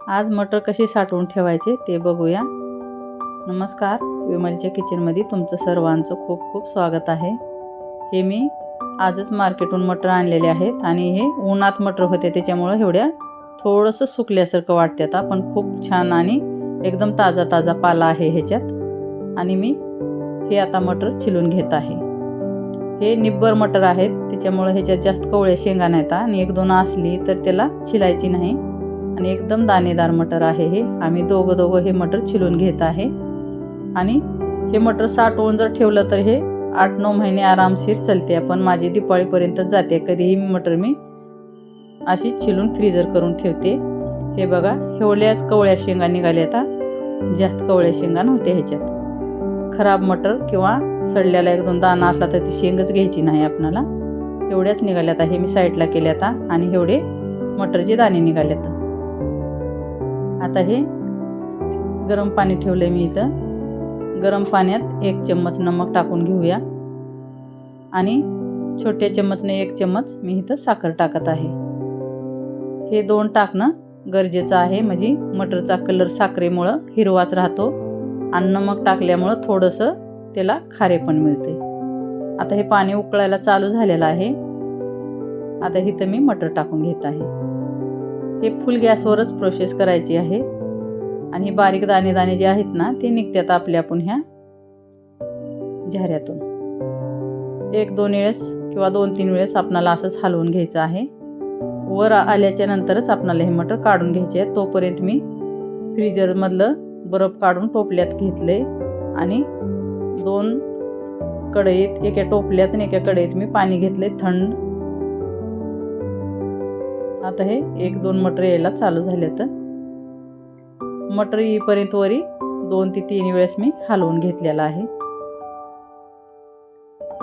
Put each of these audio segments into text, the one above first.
आज मटर कसे साठवून ठेवायचे ते बघूया। नमस्कार, विमलच्या किचनमध्ये तुमचं सर्वांचं खूप खूप स्वागत आहे। हे मी आजच मार्केटहून मटर आणलेले आहेत आणि हे उन्हात मटर होते त्याच्यामुळे एवढ्या थोडंसं सुकल्यासारखं वाटतात, पण खूप छान आणि एकदम ताजा ताजा पाला आहे ह्याच्यात। आणि मी हे आता मटर छिलून घेत आहे। हे निब्बर मटर आहेत त्याच्यामुळे ह्याच्यात जास्त कवळे शेंगा नाहीत आणि एक दोन असली तर त्याला छिलायची नाही आणि एकदम दाणेदार मटर आहे। हे आम्ही दोघं हे मटर छिलून घेत आहे आणि हे मटर साठवून जर ठेवलं तर हे 8-9 महिने आरामशीर चालते, पण माझी दिवाळीपर्यंत जाते। कधीही मटर मी अशी छिलून फ्रीजर करून ठेवते। हे बघा, एवढ्याच कवळ्या शेंगा निघाल्या, आता जास्त कवळ्या शेंगा नव्हत्या ह्याच्यात। खराब मटर किंवा सडल्याला एक दोन दाणा असला तर ती शेंगच घ्यायची नाही आपल्याला। एवढ्याच निघाल्यात, हे मी साईडला केले आता आणि एवढे मटरचे दाणे निघालेत। आता हे गरम पाणी ठेवले मी इथं। गरम पाण्यात 1 चम्मच नमक टाकून घेऊया आणि छोट्या चम्मचने 1 चम्मच मी इथं साखर टाकत आहे। हे 2 टाकणं गरजेचं आहे, म्हणजे मटरचा कलर साखरेमुळे हिरवाच राहतो आणि नमक टाकल्यामुळे थोडंसं त्याला खारेपण मिळते। आता हे पाणी उकळायला चालू झालेलं आहे। आता इथं मी मटर टाकून घेत आहे। हे फुल गॅसवरच प्रोसेस करायची आहे आणि बारीक दाणे जे आहेत ना ते निघतात आपल्या आपण ह्या झाऱ्यातून। 1-2 वेळेस किंवा 2-3 वेळेस आपल्याला असंच हलवून घ्यायचं आहे। वर आल्याच्या नंतरच आपल्याला हे मटर काढून घ्यायचे आहे। तोपर्यंत मी फ्रीजरमधलं बर्फ काढून टोपल्यात घेतले आणि 2 कढईत, एका टोपल्यात आणि एका कढईत मी पाणी घेतले थंड। आता हे 1-2 मटर यायला चालू झालेत। मटर येईपर्यंत वरी 2 ते 3 वेळेस मी हलवून घेतलेला आहे।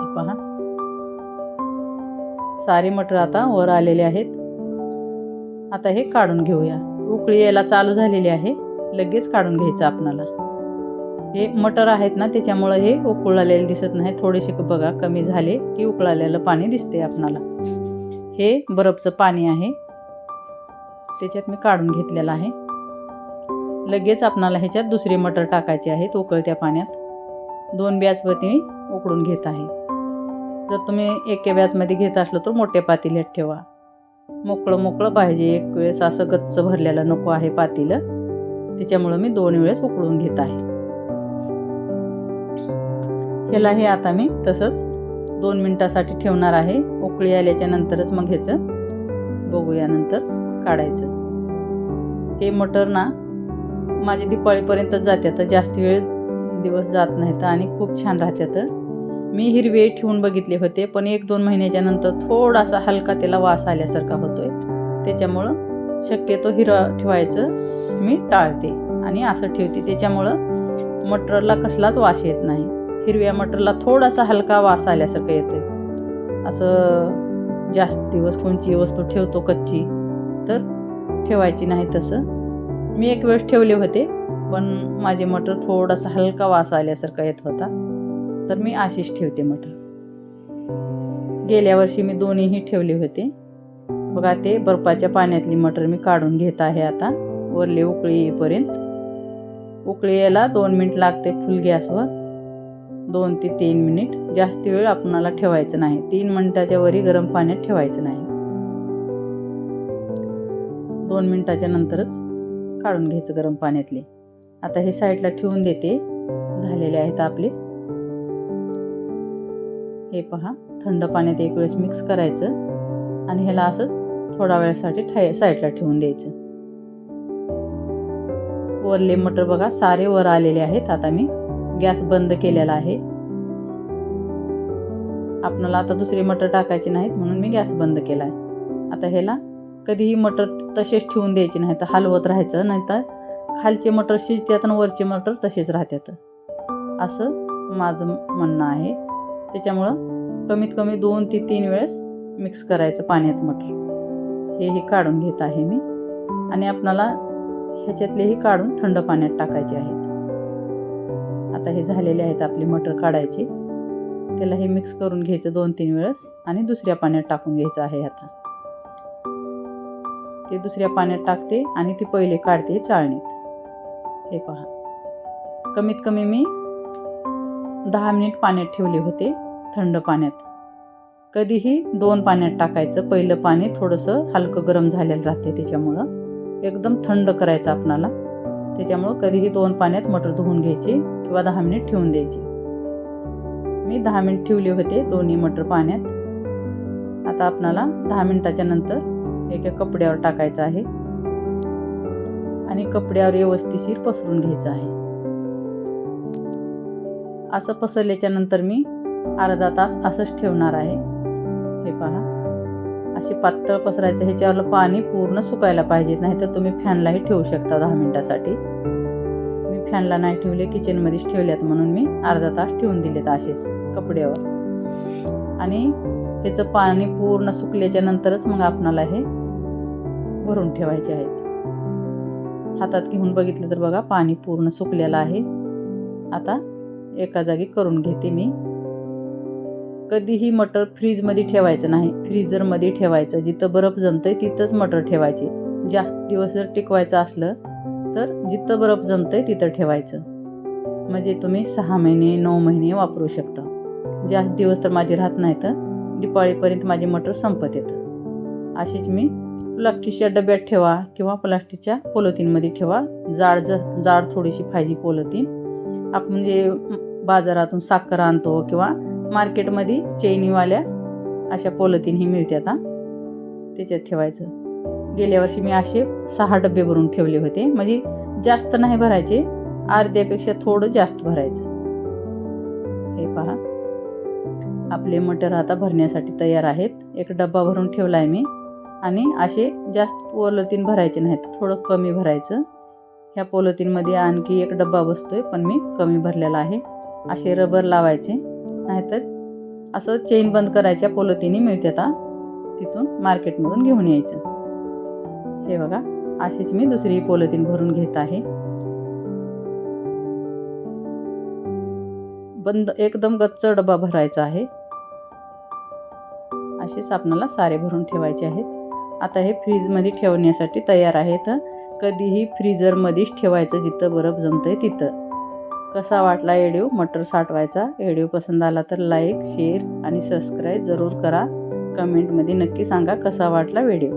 पहा, सारे मटर आता वर आलेले आहेत। आता हे काढून घेऊया। उकळी यायला चालू झालेली आहे, लगेच काढून घ्यायचं आपल्याला। हे मटर आहेत ना त्याच्यामुळे हे उकळलेले दिसत नाही, थोडेसे बघा कमी झाले की उकळलेलं पाणी दिसते आपल्याला। हे बर्फचं पाणी आहे, त्याच्यात मी काढून घेतलेलं आहे। लगेच आपल्याला ह्याच्यात दुसरे मटर टाकायचे आहेत उकळत्या पाण्यात। 2 बॅचमध्ये मी उकळून घेत आहे। जर तुम्ही एका बॅचमध्ये घेत असलं तर मोठ्या पातेल्यात ठेवा, मोकळं पाहिजे। एक वेळेस असं गच्च भरलेलं नको आहे पातेलं, त्याच्यामुळे मी 2 वेळेस उकळून घेत आहे। ह्याला हे आता मी तसंच 2 मिनिटासाठी ठेवणार आहे। उकळी आल्याच्या नंतरच मग ह्याचं बघूया नंतर काढायचं। हे मटर ना माझे दिवाळीपर्यंत जातात, जास्त वेळ दिवस जात नाहीत आणि खूप छान राहतात। मी हिरवे ठेवून बघितले होते, पण 1-2 महिन्याच्या नंतर थोडासा हलका त्याला वास आल्यासारखा होतोय, त्याच्यामुळं शक्यतो हिरवा ठेवायचं मी टाळते आणि असं ठेवते। त्याच्यामुळं मटरला कसलाच वास येत नाही। हिरव्या मटरला थोडासा हलका वास आल्यासारखं येतोय। असं जास्त दिवस कोणची वस्तू ठेवतो कच्ची तर ठेवायची नाही। तसं मी एक वेळेस ठेवले होते, पण माझे मटर थोडासा हलका वास आल्यासारखा येत होता, तर मी अशीच ठेवते मटर। गेल्या वर्षी मी दोन्हीही ठेवले होते। बघा, ते बर्फाच्या पाण्यातली मटर मी काढून घेत आहे आता वरले उकळी येईपर्यंत। उकळी यायला 2 मिनिट लागते फुल गॅसवर, 2 ते 3 मिनिट। जास्त वेळ आपणाला ठेवायचं नाही, 3 मिनिटाच्या वरी गरम पाण्यात ठेवायचं नाही। 2 मिनिटाच्या नंतरच काढून घ्यायचं गरम पाण्यातले। आता हे साईडला ठेवून देते, झालेले आहेत आपले। हे पहा, थंड पाण्यात एक वेळेस मिक्स करायचं आणि ह्याला असंच थोडा वेळासाठी साईडला ठेवून द्यायचं। वरले मटर बघा सारे वर आलेले आहेत। आता मी गॅस बंद केलेला आहे। आपल्याला आता दुसरे मटर टाकायचे नाहीत म्हणून मी गॅस बंद केला आहे। आता ह्याला कधीही मटर तसेच ठेवून द्यायचे नाही, तर हलवत राहायचं, नाहीतर खालचे मटर शिजतात आणि वरचे मटर तसेच राहतात, असं माझं म्हणणं आहे। त्याच्यामुळं कमीत कमी 2 ते 3 वेळेस मिक्स करायचं पाण्यात मटर। हे काढून घेत आहे मी आणि आपल्याला ह्याच्यातलेही काढून थंड पाण्यात टाकायचे आहेत। आता हे झालेले आहेत आपले मटर काढायचे। त्याला हे मिक्स करून घ्यायचं 2-3 वेळेस आणि दुसऱ्या पाण्यात टाकून घ्यायचं आहे। आता ते दुसऱ्या पाण्यात टाकते आणि ती पहिले काढते चाळणीत. हे पहा, कमीत कमी मी 10 मिनिट पाण्यात ठेवले होते, थंड पाण्यात. कधीही 2 पाण्यात टाकायचं. पहिलं पाणी थोडंसं हलकं गरम झालेलं राहते, त्याच्यामुळं एकदम थंड करायचं आपणाला. त्याच्यामुळं कधीही 2 पाण्यात मटर धुवून घ्यायचे किंवा 10 मिनिट ठेवून द्यायचे. मी 10 मिनिट ठेवले होते दोन्ही मटर पाण्यात. आता आपणाला 10 मिनिटाच्या नंतर एका कपड्यावर टाकायचं आहे आणि कपड्यावर व्यवस्थितशीर पसरून घ्यायचं आहे. असं पसरल्याच्या नंतर मी अर्धा तास असंच ठेवणार आहे. हे पहा, असे पातळ पसरायचं. ह्याच्यावरलं पाणी पूर्ण सुकायला पाहिजे, नाहीतर तुम्ही फॅनलाही ठेवू शकता 10 मिनिटासाठी. मी फॅनला नाही ठेवले, किचनमध्येच ठेवल्यात म्हणून मी अर्धा तास ठेवून दिलेत असेच कपड्यावर. आणि ह्याचं पाणी पूर्ण सुकल्याच्या नंतरच मग आपणाला हे भरून ठेवायचे आहेत. हातात घेऊन बघितलं तर बघा, पाणी पूर्ण सुकलेलं आहे. आता एका जागी करून घेते मी. कधीही मटर फ्रीजमध्ये ठेवायचं नाही, फ्रीजरमध्ये ठेवायचं. जिथं बर्फ जमतंय तिथंच मटर ठेवायचे. जास्त दिवस जर टिकवायचं असलं तर जिथं बर्फ जमतंय तिथं ठेवायचं. म्हणजे तुम्ही 6 महिने 9 महिने वापरू शकता. जास्त दिवस तर माझे राहत नाही, तर दिवाळीपर्यंत माझे मटर संपत येतं. अशीच मी प्लास्टिकच्या डब्यात ठेवा किंवा प्लास्टिकच्या पॉलिथिनमध्ये ठेवा. जाड थोडीशी पाहिजे पॉलिथिन. आपण म्हणजे बाजारातून साखर आणतो किंवा मार्केटमध्ये चैनीवाल्या अशा पॉलिथिन ही मिळतात, त्याच्यात ठेवायचं. गेल्या वर्षी मी असे 6 डबे भरून ठेवले होते. म्हणजे जास्त नाही भरायचे, अर्ध्यापेक्षा थोडं जास्त भरायचं. हे पहा, आपले मटर आता भरण्यासाठी तयार आहेत. एक डब्बा भरून ठेवला आहे मी. आणि असे जास्त पॉलिथिन भरायचे नाहीत, थोडं कमी भरायचं. ह्या पॉलिथिनमध्ये आणखी एक डब्बा बसतोय, पण मी कमी भरलेला आहे. असे रबर लावायचे, नाहीतर असं चेन बंद करायच्या पॉलिथिनी मिळतात, तिथून मार्केटमधून घेऊन यायचं. हे बघा, अशीच मी दुसरी पॉलिथिन भरून घेत आहे. बंद एकदम गच्च डबा भरायचा आहे. असेच आपल्याला सारे भरून ठेवायचे आहेत. आता हे फ्रीजमध्ये ठेवण्यासाठी तयार आहेत. कधीही फ्रीजरमध्येच ठेवायचं जिथं बर्फ जमतंय तिथं. कसा वाटला व्हिडिओ मटर साठवायचा? व्हिडिओ पसंत आला तर लाईक, शेअर आणि सबस्क्राईब जरूर करा. कमेंटमध्ये नक्की सांगा कसा वाटला व्हिडिओ.